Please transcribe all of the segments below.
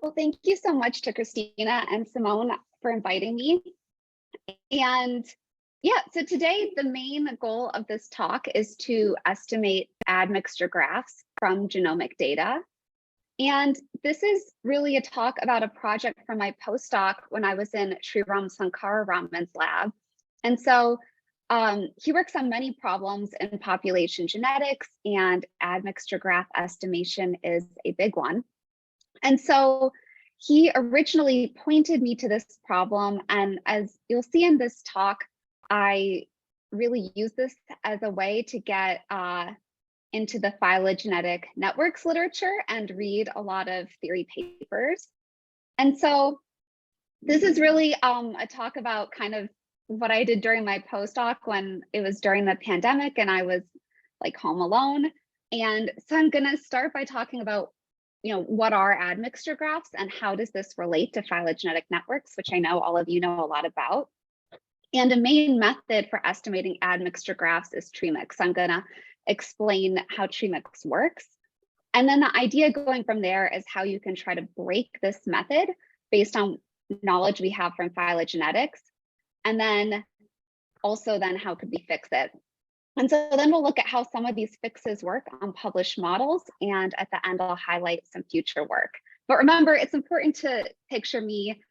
Well, thank you so much to Christina and Simone for inviting me. And yeah, so today the main goal of this talk is to estimate admixture graphs from genomic data. And this is really a talk about a project from my postdoc when I was in Sriram Sankara-Raman's lab. And so he works on many problems in population genetics, and admixture graph estimation is a big one. And so he originally pointed me to this problem. And as you'll see in this talk, I really use this as a way to get into the phylogenetic networks literature and read a lot of theory papers. And so this is really a talk about kind of what I did during my postdoc when it was during the pandemic and I was like home alone. And so I'm gonna start by talking about what are admixture graphs and how does this relate to phylogenetic networks, which I know all of you know a lot about. And a main method for estimating admixture graphs is TreeMix. So I'm gonna explain how TreeMix works. And then the idea going from there is how you can try to break this method based on knowledge we have from phylogenetics. And then also then how could we fix it? And so then we'll look at how some of these fixes work on published models. And at the end, I'll highlight some future work. But remember, it's important to picture me,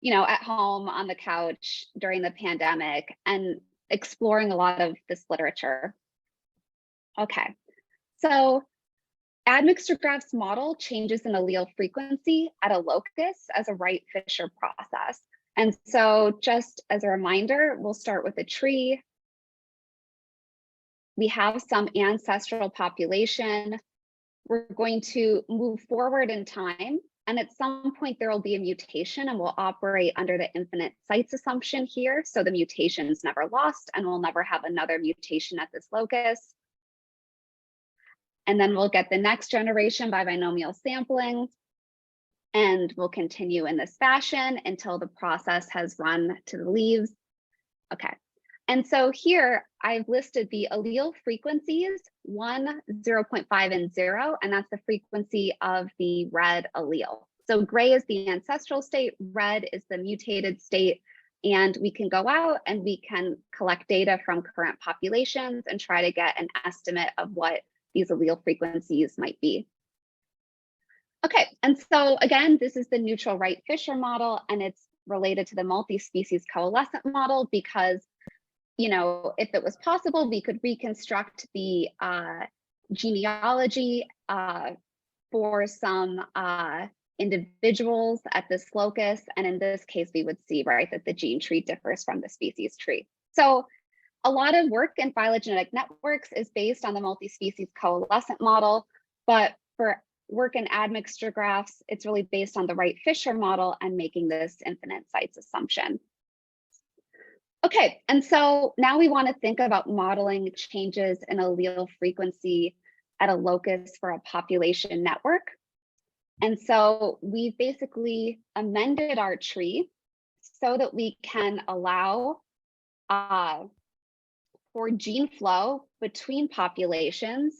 at home on the couch during the pandemic and exploring a lot of this literature. Okay, so admixture graphs model changes in allele frequency at a locus as a Wright-Fisher process. And so just as a reminder, we'll start with a tree. We have some ancestral population. We're going to move forward in time. And at some point there will be a mutation and we'll operate under the infinite sites assumption here. So the mutation is never lost and we'll never have another mutation at this locus. And then we'll get the next generation by binomial sampling. And we'll continue in this fashion until the process has run to the leaves. Okay. And so here I've listed the allele frequencies 1, 0.5, and 0, and that's the frequency of the red allele. So gray is the ancestral state, red is the mutated state, and we can go out and we can collect data from current populations and try to get an estimate of what these allele frequencies might be. Okay, and so again, this is the neutral Wright-Fisher model, and it's related to the multi-species coalescent model because if it was possible, we could reconstruct the genealogy for some individuals at this locus. And in this case, we would see, right, that the gene tree differs from the species tree. So a lot of work in phylogenetic networks is based on the multi-species coalescent model, but for work in admixture graphs, it's really based on the Wright-Fisher model and making this infinite sites assumption. Okay, and so now we want to think about modeling changes in allele frequency at a locus for a population network. And so we basically amended our tree so that we can allow for gene flow between populations.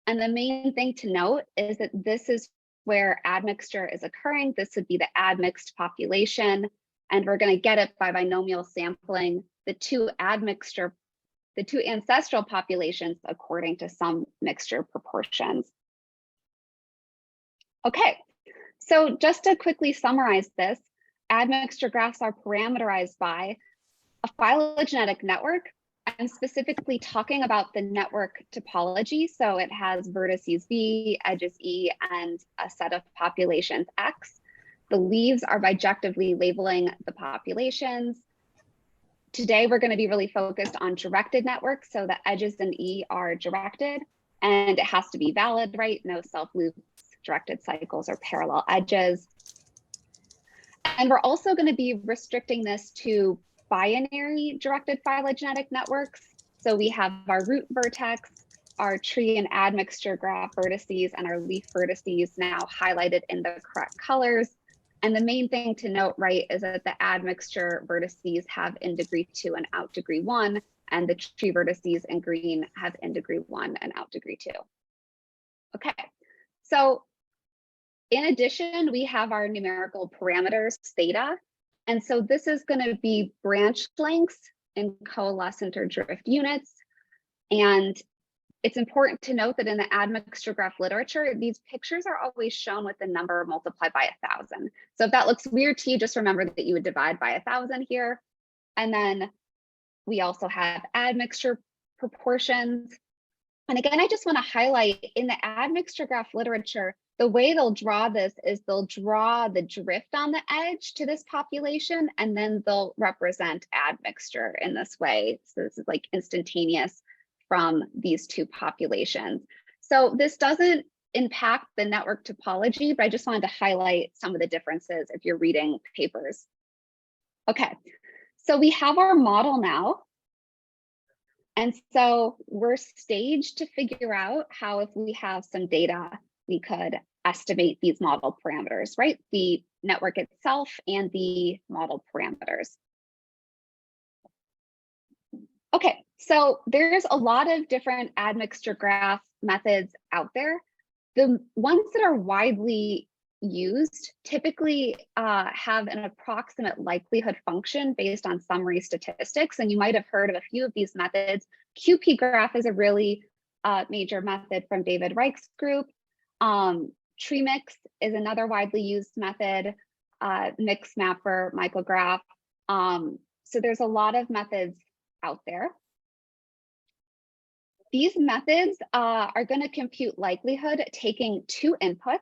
And the main thing to note is that this is where admixture is occurring. This would be the admixed population. And we're going to get it by binomial sampling the two ancestral populations according to some mixture proportions. Okay, so just to quickly summarize this, admixture graphs are parameterized by a phylogenetic network. I'm specifically talking about the network topology. So it has vertices V, edges E, and a set of populations X. The leaves are bijectively labeling the populations. Today, we're going to be really focused on directed networks. So the edges in E are directed, and it has to be valid, right? No self-loops, directed cycles, or parallel edges. And we're also going to be restricting this to binary directed phylogenetic networks. So we have our root vertex, our tree and admixture graph vertices, and our leaf vertices now highlighted in the correct colors. And the main thing to note, right, is that the admixture vertices have in degree 2 and out degree 1, and the tree vertices in green have in degree 1 and out degree 2. Okay, so in addition, we have our numerical parameters, theta. And so this is going to be branch lengths in coalescent or drift units. And it's important to note that in the admixture graph literature, these pictures are always shown with the number multiplied by 1,000. So if that looks weird to you, just remember that you would divide by 1,000 here. And then we also have admixture proportions. And again, I just want to highlight in the admixture graph literature, the way they'll draw this is they'll draw the drift on the edge to this population, and then they'll represent admixture in this way. So this is like instantaneous from these two populations. So this doesn't impact the network topology, but I just wanted to highlight some of the differences if you're reading papers. Okay, so we have our model now. And so we're staged to figure out how, if we have some data, we could estimate these model parameters, right? The network itself and the model parameters. Okay, so there's a lot of different admixture graph methods out there. The ones that are widely used typically have an approximate likelihood function based on summary statistics. And you might have heard of a few of these methods. QP graph is a really major method from David Reich's group. TreeMix is another widely used method, mix mapper, micrograph. So there's a lot of methods out there. These methods are going to compute likelihood taking two inputs.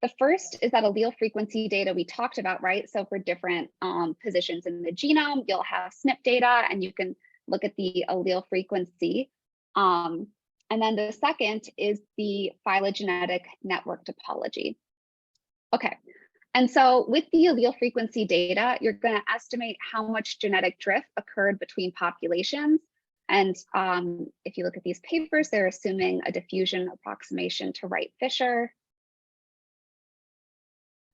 The first is that allele frequency data we talked about, right? So for different positions in the genome, you'll have SNP data and you can look at the allele frequency. And then the second is the phylogenetic network topology. Okay, and so with the allele frequency data, you're going to estimate how much genetic drift occurred between populations. And if you look at these papers, they're assuming a diffusion approximation to Wright-Fisher.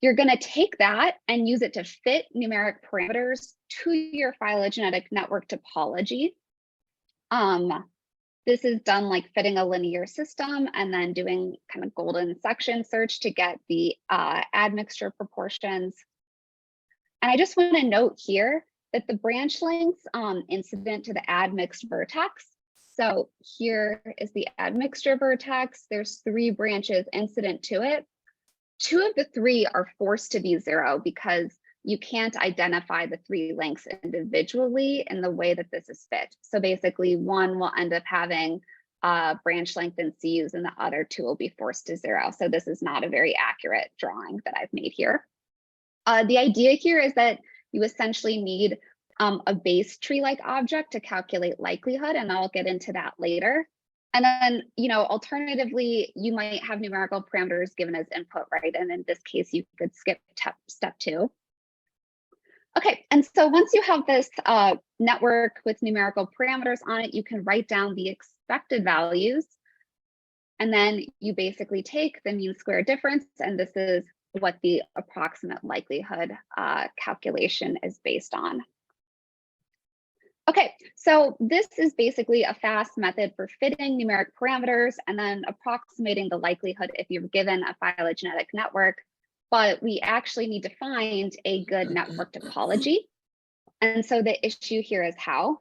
You're going to take that and use it to fit numeric parameters to your phylogenetic network topology. This is done like fitting a linear system and then doing kind of golden section search to get the admixture proportions. And I just want to note here that the branch lengths incident to the admixed vertex. So here is the admixture vertex. There's 3 branches incident to it. 2 of the 3 are forced to be 0 because you can't identify the 3 lengths individually in the way that this is fit. So basically 1 will end up having branch length in C's and the other 2 will be forced to 0. So this is not a very accurate drawing that I've made here. The idea here is that you essentially need a base tree-like object to calculate likelihood, and I'll get into that later. And then, alternatively, you might have numerical parameters given as input, right? And in this case, you could skip step 2. Okay, and so once you have this network with numerical parameters on it, you can write down the expected values. And then you basically take the mean square difference, and this is what the approximate likelihood calculation is based on. Okay, so this is basically a fast method for fitting numeric parameters and then approximating the likelihood if you're given a phylogenetic network, but we actually need to find a good network topology. And so the issue here is how,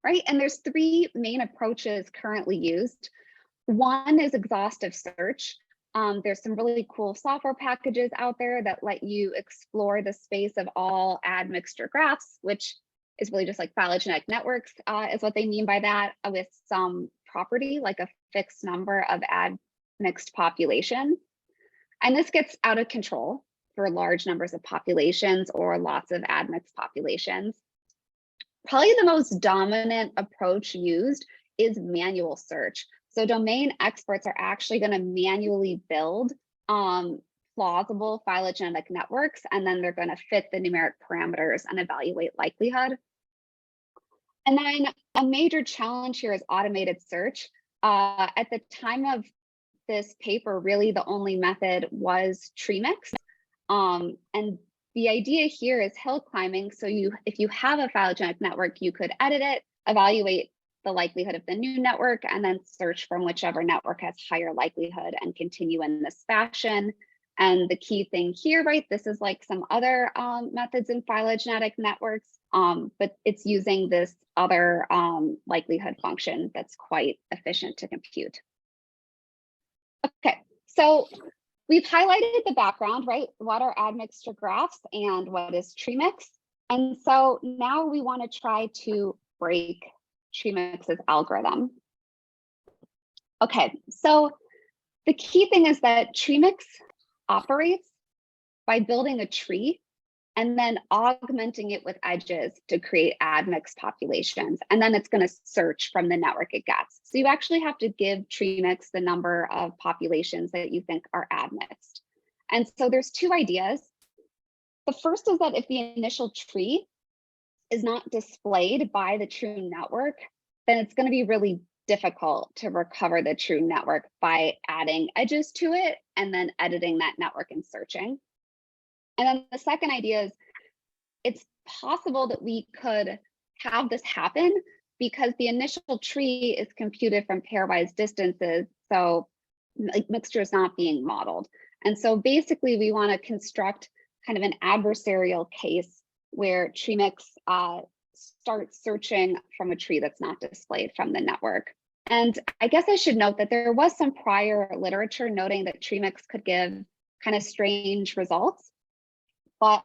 right? And there's 3 main approaches currently used. One is exhaustive search. There's some really cool software packages out there that let you explore the space of all admixture graphs, which is really just like phylogenetic networks is what they mean by that, with some property like a fixed number of admixed populations. And this gets out of control for large numbers of populations or lots of admixed populations. Probably the most dominant approach used is manual search. So domain experts are actually going to manually build plausible phylogenetic networks, and then they're going to fit the numeric parameters and evaluate likelihood. And then a major challenge here is automated search. At the time of this paper, really the only method was TreeMix. And the idea here is hill climbing. So if you have a phylogenetic network, you could edit it, evaluate the likelihood of the new network, and then search from whichever network has higher likelihood and continue in this fashion. And the key thing here, right, this is like some other methods in phylogenetic networks, but it's using this other likelihood function that's quite efficient to compute. Okay, so we've highlighted the background, right? What are admixture graphs and what is TreeMix? And so now we want to try to break TreeMix's algorithm. Okay, so the key thing is that TreeMix operates by building a tree and then augmenting it with edges to create admixed populations. And then it's going to search from the network it gets. So you actually have to give TreeMix the number of populations that you think are admixed. And so there's two ideas. The first is that if the initial tree is not displayed by the true network, then it's going to be really difficult to recover the true network by adding edges to it and then editing that network and searching. And then the second idea is it's possible that we could have this happen because the initial tree is computed from pairwise distances. So like mixture is not being modeled. And so basically we want to construct kind of an adversarial case where TreeMix starts searching from a tree that's not displayed from the network. And I guess I should note that there was some prior literature noting that TreeMix could give kind of strange results, but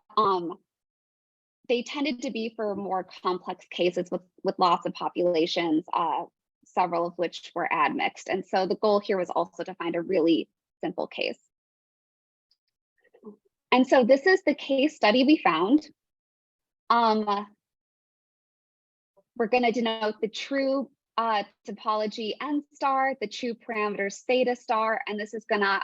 they tended to be for more complex cases with lots of populations, several of which were admixed. And so the goal here was also to find a really simple case. And so this is the case study we found. We're going to denote the true topology n star, the true parameters theta star, and this is going to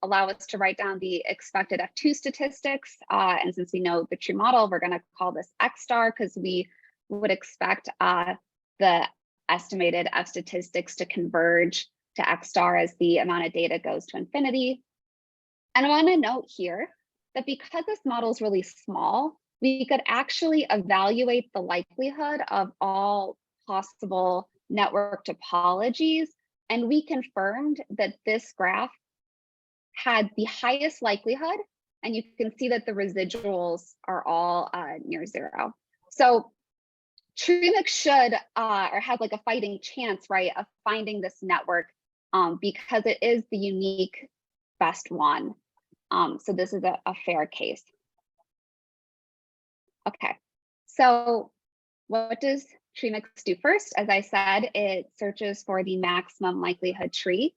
allow us to write down the expected F2 statistics. And since we know the true model, we're going to call this x star because we would expect the estimated F statistics to converge to x star as the amount of data goes to infinity. And I want to note here that because this model is really small, we could actually evaluate the likelihood of all possible network topologies. And we confirmed that this graph had the highest likelihood. And you can see that the residuals are all near zero. So TreeMix should, or has like a fighting chance, right, of finding this network because it is the unique best one. So this is a fair case. Okay, so what does TreeMix do first? As I said, it searches for the maximum likelihood tree.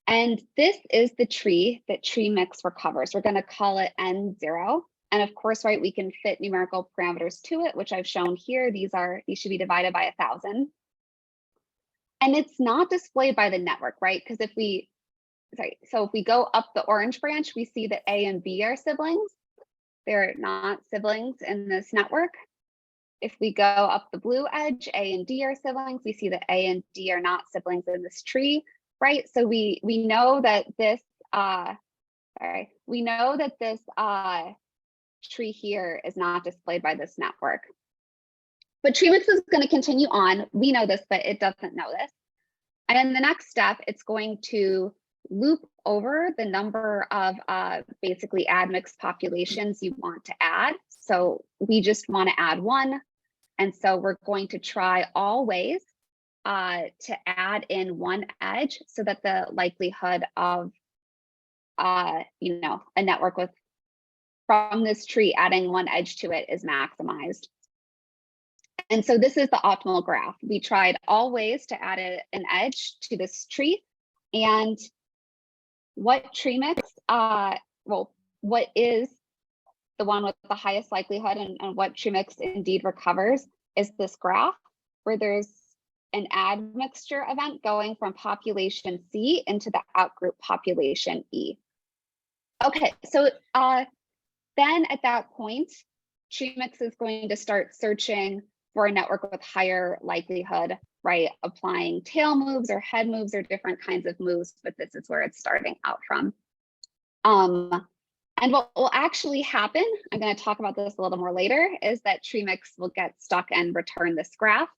And this is the tree that TreeMix recovers. We're going to call it N0. And of course, right, we can fit numerical parameters to it, which I've shown here. These should be divided by 1,000. And it's not displayed by the network, right? Because if we go up the orange branch, we see that A and B are siblings. They're not siblings in this network. If we go up the blue edge, A and D are siblings. We see that A and D are not siblings in this tree, right? So we know that this tree here is not displayed by this network. But TreeMix is going to continue on. We know this, but it doesn't know this. And in the next step, it's going to loop over the number of basically admixed populations you want to add. So we just want to add one. And so we're going to try always to add in one edge so that the likelihood of a network from this tree adding one edge to it is maximized. And so this is the optimal graph. We tried always to add an edge to this tree. And what TreeMix, what is the one with the highest likelihood and what TreeMix indeed recovers is this graph where there's an admixture event going from population C into the outgroup population E. Okay, so then at that point, TreeMix is going to start searching for a network with higher likelihood, right? Applying tail moves or head moves or different kinds of moves, but this is where it's starting out from. And what will actually happen, I'm going to talk about this a little more later, is that TreeMix will get stuck and return this graph.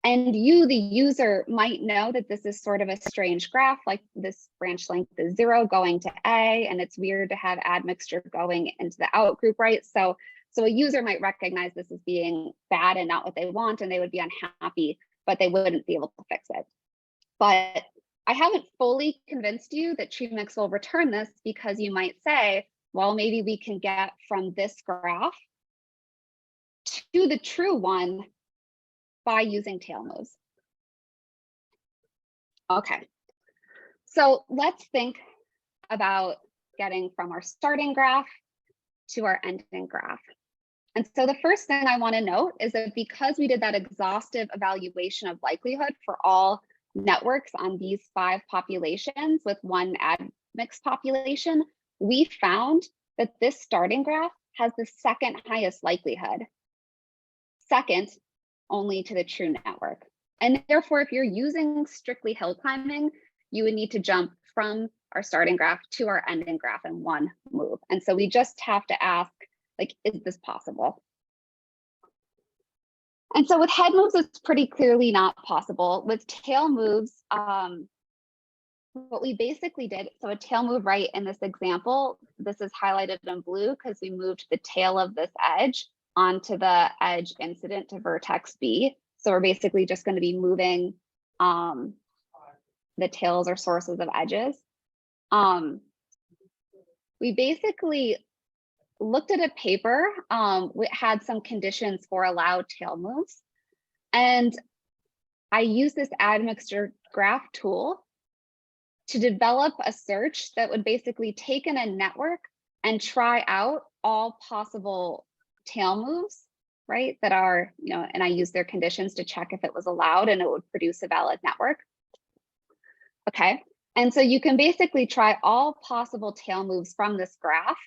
And you, the user, might know that this is sort of a strange graph, like this branch length is 0 going to A, and it's weird to have admixture going into the out group, right? So a user might recognize this as being bad and not what they want, and they would be unhappy, but they wouldn't be able to fix it. But I haven't fully convinced you that TreeMix will return this, because you might say, well, maybe we can get from this graph to the true one by using tail moves. Okay, so let's think about getting from our starting graph to our ending graph. And so the first thing I want to note is that because we did that exhaustive evaluation of likelihood for all networks on these 5 populations with one admixed population, we found that this starting graph has the second highest likelihood, second only to the true network. And therefore, if you're using strictly hill climbing, you would need to jump from our starting graph to our ending graph in one move. And so we just have to ask, like, is this possible? And so with head moves, it's pretty clearly not possible. With tail moves, what we basically did, so a tail move right in this example, this is highlighted in blue because we moved the tail of this edge onto the edge incident to vertex B. So we're basically just going to be moving the tails or sources of edges. We basically looked at a paper which had some conditions for allowed tail moves. And I used this admixture graph tool to develop a search that would basically take in a network and try out all possible tail moves, right? That are, and I used their conditions to check if it was allowed, and it would produce a valid network. Okay, and so you can basically try all possible tail moves from this graph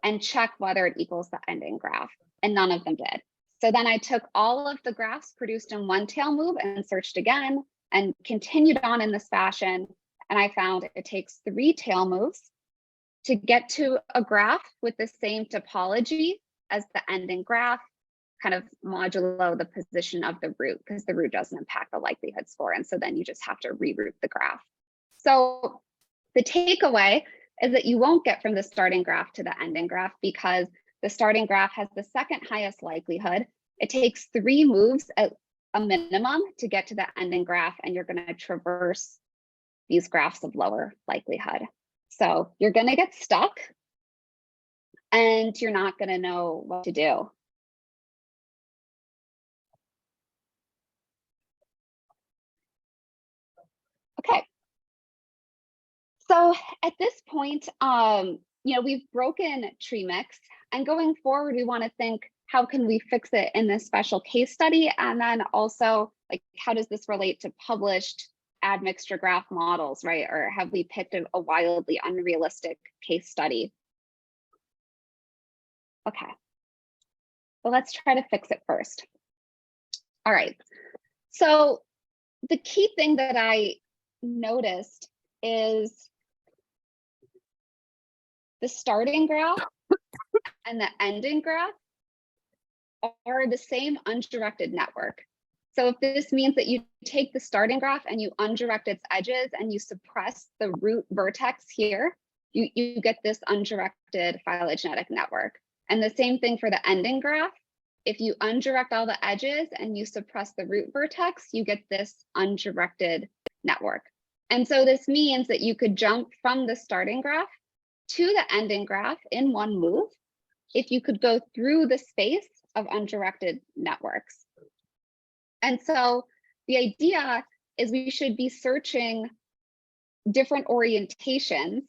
and check whether it equals the ending graph, and none of them did. So then I took all of the graphs produced in one tail move and searched again and continued on in this fashion. And I found it takes 3 tail moves to get to a graph with the same topology as the ending graph, kind of modulo the position of the root, because the root doesn't impact the likelihood score. And so then you just have to reroute the graph. So the takeaway is that you won't get from the starting graph to the ending graph, because the starting graph has the second highest likelihood. It takes 3 moves at a minimum to get to the ending graph, and you're going to traverse these graphs of lower likelihood. So you're going to get stuck, and you're not going to know what to do. Okay. So at this point, we've broken TreeMix, and going forward, we want to think, how can we fix it in this special case study? And then also, like, how does this relate to published admixture graph models, right? Or have we picked a wildly unrealistic case study? Okay, well, let's try to fix it first. All right, so the key thing that I noticed is the starting graph and the ending graph are the same undirected network. So if this means that you take the starting graph and you undirect its edges and you suppress the root vertex here, you get this undirected phylogenetic network. And the same thing for the ending graph. If you undirect all the edges and you suppress the root vertex, you get this undirected network. And so this means that you could jump from the starting graph to the ending graph in one move if you could go through the space of undirected networks. And so the idea is we should be searching different orientations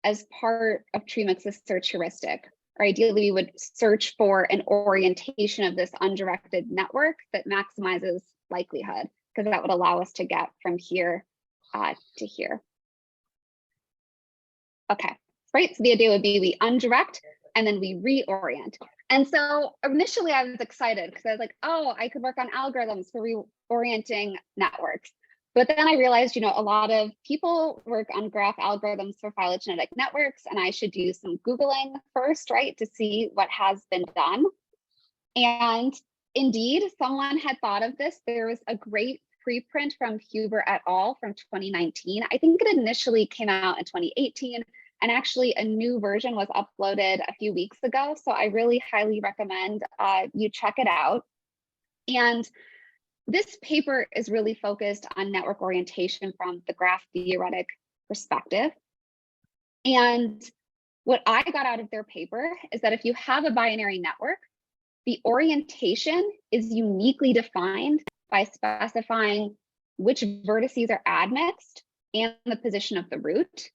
as part of TreeMix's search heuristic. Or ideally, we would search for an orientation of this undirected network that maximizes likelihood, because that would allow us to get from here to here. Okay, right, so the idea would be we undirect and then we reorient. And so initially I was excited because I was like, oh, I could work on algorithms for reorienting networks. But then I realized, a lot of people work on graph algorithms for phylogenetic networks, and I should do some Googling first, right, to see what has been done. And Indeed, someone had thought of this. There was a great preprint from Huber et al. From 2019. I think it initially came out in 2018, and actually a new version was uploaded a few weeks ago. So I really highly recommend you check it out. And this paper is really focused on network orientation from the graph theoretic perspective. And what I got out of their paper is that if you have a binary network, the orientation is uniquely defined by specifying which vertices are admixed and the position of the root.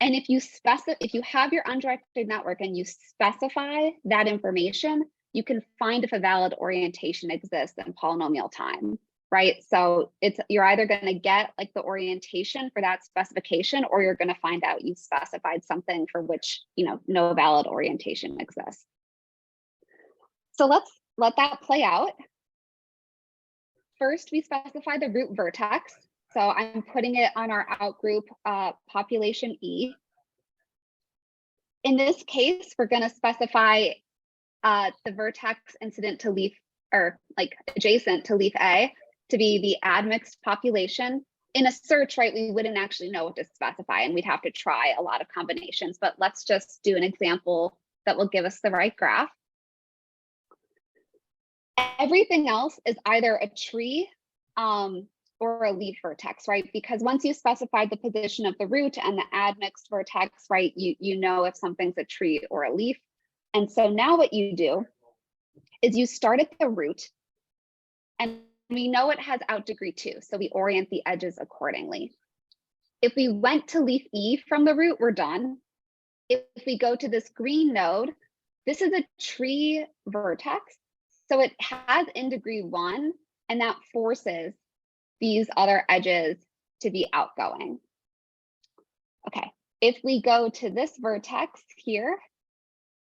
And if you have your undirected network and you specify that information, you can find if a valid orientation exists in polynomial time, right? So you're either going to get like the orientation for that specification, or you're going to find out you specified something for which, no valid orientation exists. So let's let that play out. First, we specify the root vertex. So I'm putting it on our outgroup population E. In this case, we're going to specify the vertex incident to leaf, or like adjacent to leaf A, to be the admixed population. In a search, right, we wouldn't actually know what to specify, and we'd have to try a lot of combinations, but let's just do an example that will give us the right graph. Everything else is either a tree or a leaf vertex, right? Because once you specified the position of the root and the admixed vertex, right, you know if something's a tree or a leaf. And so now what you do is you start at the root, and we know it has out degree 2, so we orient the edges accordingly. If we went to leaf E from the root, we're done. If we go to this green node, this is a tree vertex. So it has in degree 1, and that forces these other edges to be outgoing. Okay, if we go to this vertex here,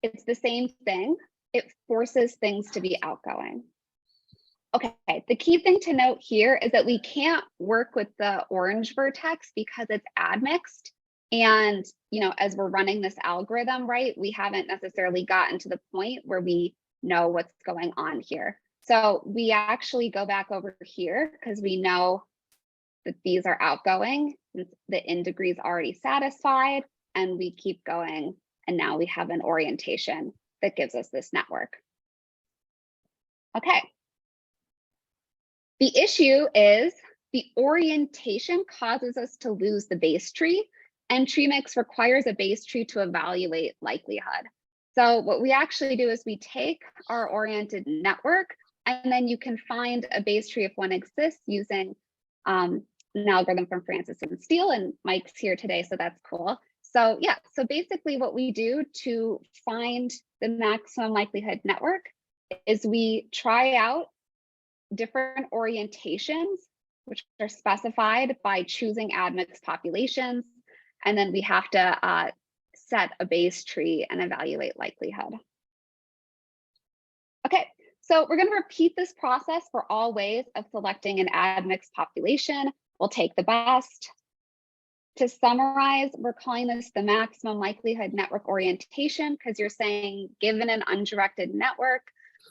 it's the same thing. It forces things to be outgoing. Okay, the key thing to note here is that we can't work with the orange vertex because it's admixed. And, as we're running this algorithm, right, we haven't necessarily gotten to the point where we know what's going on here. So we actually go back over here because we know that these are outgoing, the in degree is already satisfied, and we keep going. And now we have an orientation that gives us this network. Okay. The issue is the orientation causes us to lose the base tree, and TreeMix requires a base tree to evaluate likelihood. So what we actually do is we take our oriented network, and then you can find a base tree if one exists using an algorithm from Francis and Steele, and Mike's here today, so that's cool. So yeah, so basically what we do to find the maximum likelihood network is we try out different orientations, which are specified by choosing admixed populations, and then we have to set a base tree and evaluate likelihood. Okay, so we're going to repeat this process for all ways of selecting an admixed population. We'll take the best. To summarize, we're calling this the maximum likelihood network orientation because you're saying, given an undirected network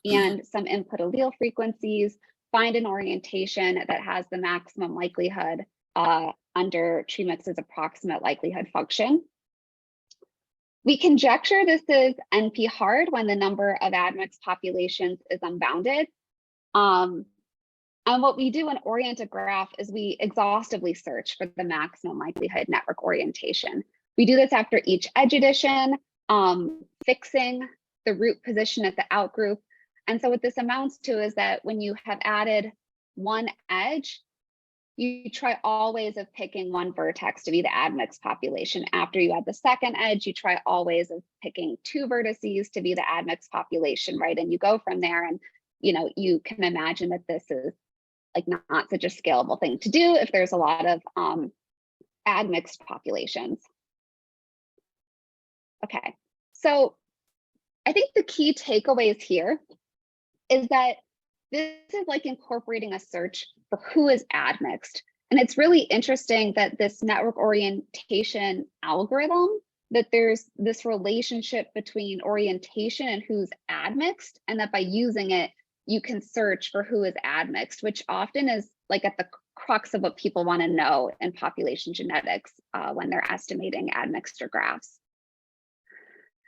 and some input allele frequencies, find an orientation that has the maximum likelihood under TreeMix's approximate likelihood function. We conjecture this is NP hard when the number of admixed populations is unbounded. And what we do in orient a graph is we exhaustively search for the maximum likelihood network orientation. We do this after each edge addition, fixing the root position at the outgroup. And so what this amounts to is that when you have added one edge, you try always of picking one vertex to be the admixed population. After you add the second edge, you try always of picking 2 vertices to be the admixed population, right? And you go from there, and you can imagine that this is like not such a scalable thing to do if there's a lot of admixed populations. Okay, so I think the key takeaways here is that this is like incorporating a search for who is admixed. And it's really interesting that this network orientation algorithm, that there's this relationship between orientation and who's admixed, and that by using it, you can search for who is admixed, which often is like at the crux of what people want to know in population genetics when they're estimating admixture graphs.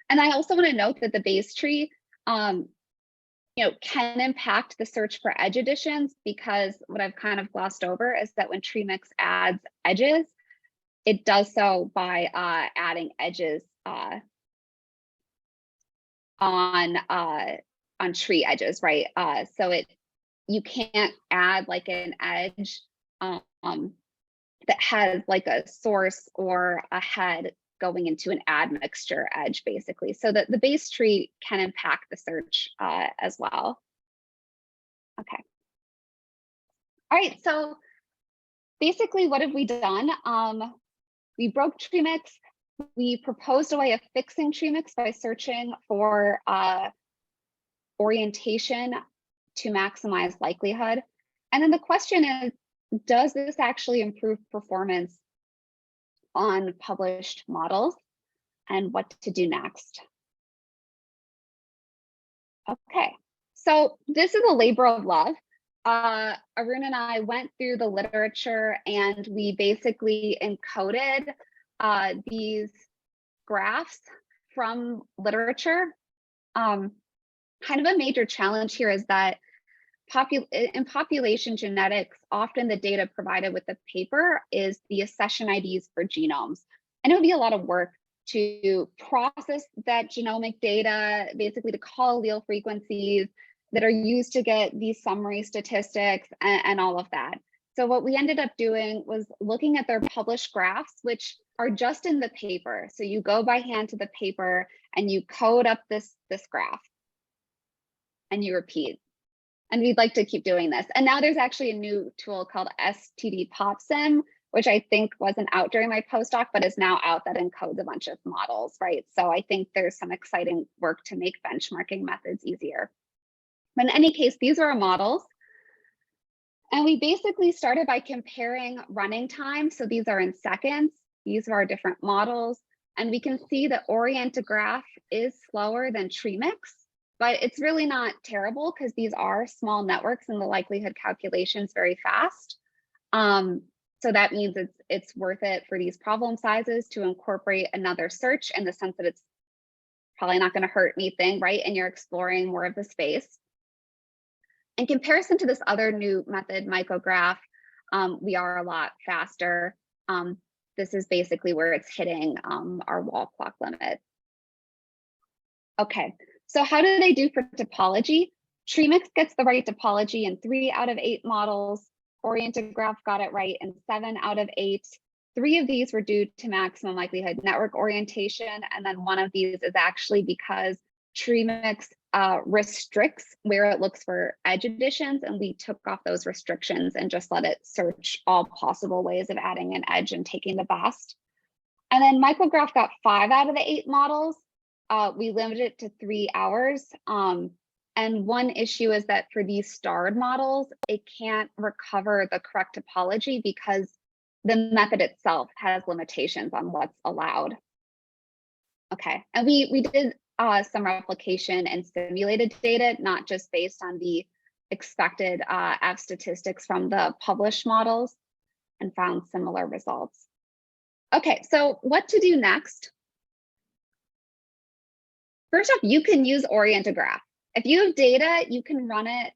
And I also want to note that the base tree can impact the search for edge additions, because what I've kind of glossed over is that when TreeMix adds edges, it does so by adding edges on tree edges, right? So you can't add like an edge that has like a source or a head going into an admixture edge, basically. So that the base tree can impact the search as well. Okay. All right, so basically what have we done? We broke TreeMix. We proposed a way of fixing TreeMix by searching for orientation to maximize likelihood. And then the question is, does this actually improve performance on published models, and what to do next? Okay, so this is a labor of love. Erin and I went through the literature and we basically encoded these graphs from literature. Kind of a major challenge here is that in population genetics, often the data provided with the paper is the accession IDs for genomes. And it would be a lot of work to process that genomic data, basically to call allele frequencies that are used to get these summary statistics and all of that. So what we ended up doing was looking at their published graphs, which are just in the paper. So you go by hand to the paper and you code up this graph and you repeat. And we'd like to keep doing this. And now there's actually a new tool called stdpopsim, which I think wasn't out during my postdoc, but is now out, that encodes a bunch of models, right? So I think there's some exciting work to make benchmarking methods easier. But in any case, these are our models. And we basically started by comparing running time. So these are in seconds. These are our different models. And we can see the oriented graph is slower than TreeMix, but it's really not terrible because these are small networks and the likelihood calculation is very fast. So that means it's worth it for these problem sizes to incorporate another search, in the sense that it's probably not going to hurt anything, right? And you're exploring more of the space. In comparison to this other new method, micrograph, we are a lot faster. This is basically where it's hitting our wall clock limit. Okay, so how do they do for topology? TreeMix gets the right topology in 3 out of 8 models. Oriented graph got it right in 7 out of 8. 3 of these were due to maximum likelihood network orientation, and then 1 of these is actually because TreeMix restricts where it looks for edge additions, and we took off those restrictions and just let it search all possible ways of adding an edge and taking the best. And then micrograph got 5 out of the 8 models. We limited it to 3 hours. And one issue is that for these starred models, it can't recover the correct topology because the method itself has limitations on what's allowed. Okay, and we did some replication and simulated data, not just based on the expected F statistics from the published models, and found similar results. Okay, so what to do next? First off, you can use oriented graph. If you have data, you can run it.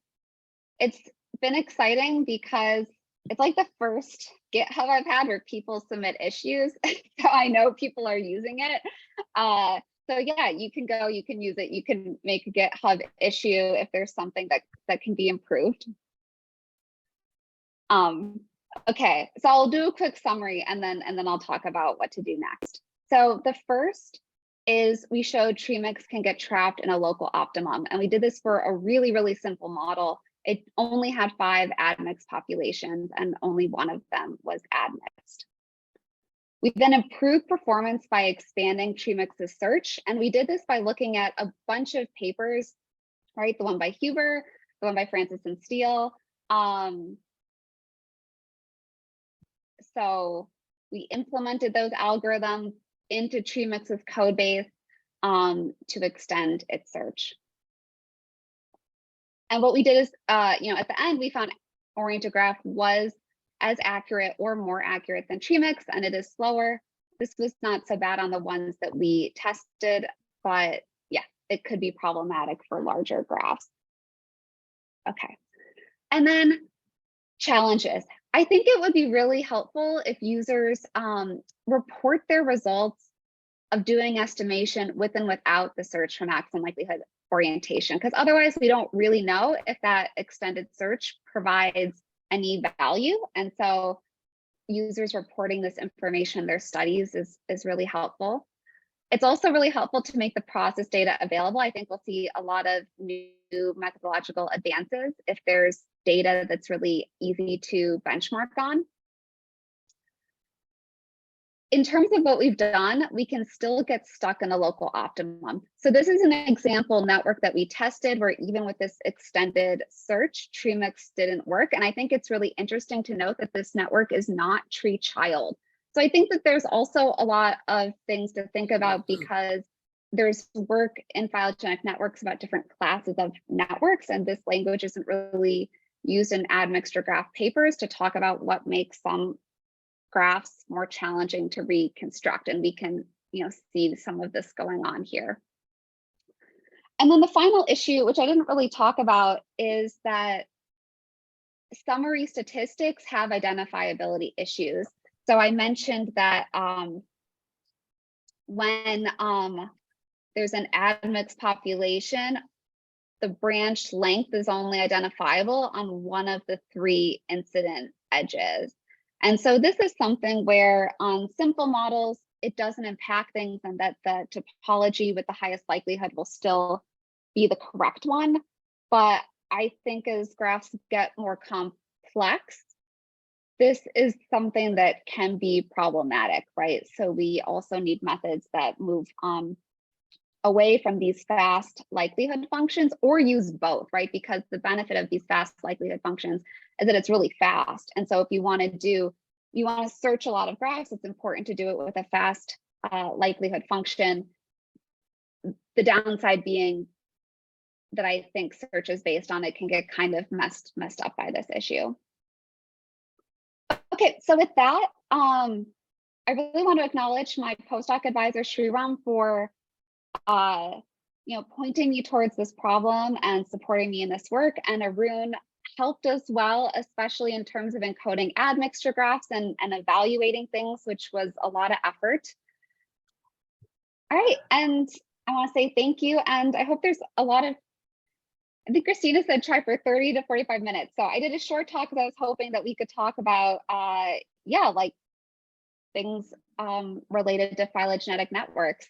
It's been exciting because it's like the first GitHub I've had where people submit issues. So I know people are using it. So yeah, you can go, you can use it. You can make a GitHub issue if there's something that can be improved. Okay, so I'll do a quick summary and then I'll talk about what to do next. So the first is we showed TreeMix can get trapped in a local optimum. And we did this for a really, really simple model. It only had 5 admixed populations and only 1 of them was admixed. We then improved performance by expanding TreeMix's search. And we did this by looking at a bunch of papers, right? The one by Huber, the one by Francis and Steele. So we implemented those algorithms into TreeMix's code base to extend its search. And what we did is, at the end, we found oriented graph was as accurate or more accurate than TreeMix, and it is slower. This was not so bad on the ones that we tested, but yeah, it could be problematic for larger graphs. Okay, and then challenges. I think it would be really helpful if users report their results of doing estimation with and without the search for maximum likelihood orientation, because otherwise we don't really know if that extended search provides any value. And so users reporting this information in their studies is really helpful. It's also really helpful to make the process data available. I think we'll see a lot of new methodological advances if there's data that's really easy to benchmark on. In terms of what we've done, we can still get stuck in a local optimum. So this is an example network that we tested where even with this extended search, TreeMix didn't work. And I think it's really interesting to note that this network is not tree child. So I think that there's also a lot of things to think about because there's work in phylogenetic networks about different classes of networks, and this language isn't really used in admixture graph papers to talk about what makes some graphs more challenging to reconstruct, and we can see some of this going on here. And then the final issue, which I didn't really talk about, is that summary statistics have identifiability issues. So I mentioned that when there's an admixed population, the branch length is only identifiable on one of the 3 incident edges. And so this is something where on simple models, it doesn't impact things, and that the topology with the highest likelihood will still be the correct one. But I think as graphs get more complex, this is something that can be problematic, right? So we also need methods that move away from these fast likelihood functions, or use both, right? Because the benefit of these fast likelihood functions is that it's really fast. And so if you want to search a lot of graphs, it's important to do it with a fast likelihood function. The downside being that I think searches based on it can get kind of messed up by this issue. Okay, so with that, I really want to acknowledge my postdoc advisor, Sriram, for pointing me towards this problem and supporting me in this work. And Arun helped as well, especially in terms of encoding admixture graphs and evaluating things, which was a lot of effort. All right, and I want to say thank you. And I hope there's a lot of, I think Christina said try for 30 to 45 minutes. So I did a short talk because I was hoping that we could talk about, like things related to phylogenetic networks.